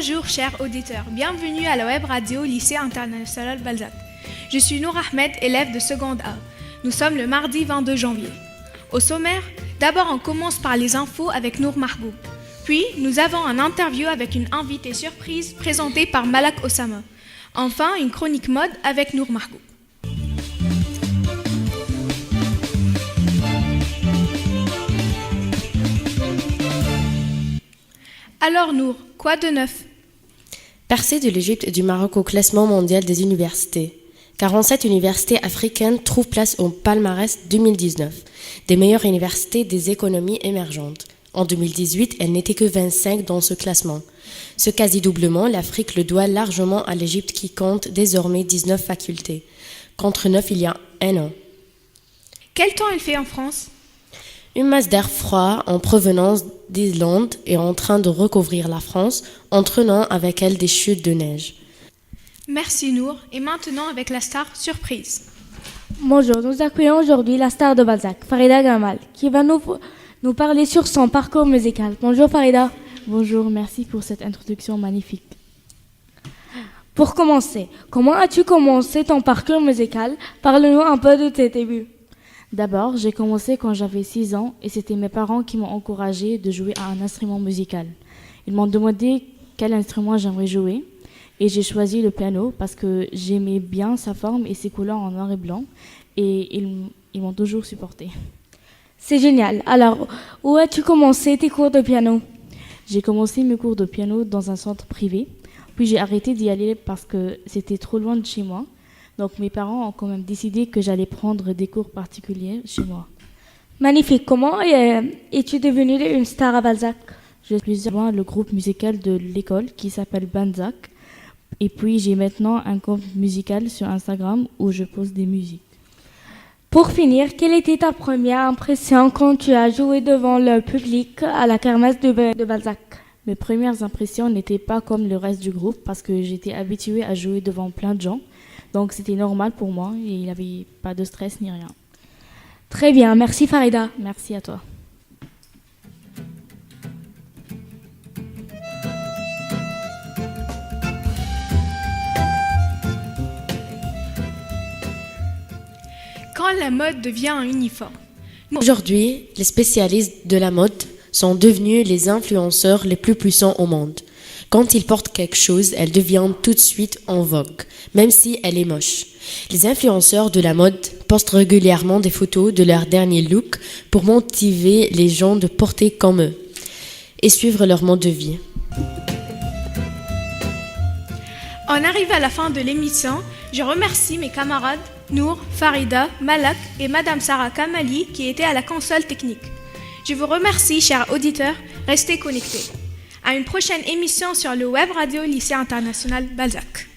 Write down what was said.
Bonjour chers auditeurs, bienvenue à la web radio Lycée International Balzac. Je suis Nour Ahmed, élève de seconde A. Nous sommes le mardi 22 janvier. Au sommaire, d'abord on commence par les infos avec Nour Mahboub. Puis nous avons un interview avec une invitée surprise présentée par Malak Osama. Enfin, une chronique mode avec Nour Mahboub. Alors Nour, quoi de neuf? Percée de l'Égypte et du Maroc au classement mondial des universités. 47 universités africaines trouvent place au palmarès 2019, des meilleures universités des économies émergentes. En 2018, elles n'étaient que 25 dans ce classement. Ce quasi-doublement, l'Afrique le doit largement à l'Égypte qui compte désormais 19 facultés, contre 9 il y a un an. Quel temps il fait en France? Une masse d'air froid en provenance d'Islande est en train de recouvrir la France, entraînant avec elle des chutes de neige. Merci Nour, et maintenant avec la star surprise. Bonjour, nous accueillons aujourd'hui la star de Balzac, Farida Gamal, qui va nous parler sur son parcours musical. Bonjour Farida. Bonjour, merci pour cette introduction magnifique. Pour commencer, comment as-tu commencé ton parcours musical? Parle-nous un peu de tes débuts. D'abord, j'ai commencé quand j'avais 6 ans et c'était mes parents qui m'ont encouragé de jouer à un instrument musical. Ils m'ont demandé quel instrument j'aimerais jouer et j'ai choisi le piano parce que j'aimais bien sa forme et ses couleurs en noir et blanc et ils m'ont toujours supporté. C'est génial. Alors, où as-tu commencé tes cours de piano? J'ai commencé mes cours de piano dans un centre privé, puis j'ai arrêté d'y aller parce que c'était trop loin de chez moi. Donc mes parents ont quand même décidé que j'allais prendre des cours particuliers chez moi. Magnifique. Comment es-tu devenue une star à Balzac? Je suis rejoint le groupe musical de l'école qui s'appelle Balzac. Et puis j'ai maintenant un compte musical sur Instagram où je pose des musiques. Pour finir, quelle était ta première impression quand tu as joué devant le public à la kermesse de Balzac? Mes premières impressions n'étaient pas comme le reste du groupe parce que j'étais habituée à jouer devant plein de gens. Donc c'était normal pour moi et il n'y avait pas de stress ni rien. Très bien, merci Farida. Merci à toi. Quand la mode devient un uniforme. Aujourd'hui, les spécialistes de la mode sont devenus les influenceurs les plus puissants au monde. Quand ils portent quelque chose, elle devient tout de suite en vogue, même si elle est moche. Les influenceurs de la mode postent régulièrement des photos de leur dernier look pour motiver les gens de porter comme eux et suivre leur mode de vie. On arrive à la fin de l'émission. Je remercie mes camarades Nour, Farida, Malak et Madame Sarah Kamali qui étaient à la console technique. Je vous remercie, chers auditeurs. Restez connectés. À une prochaine émission sur le web radio Lycée International Balzac.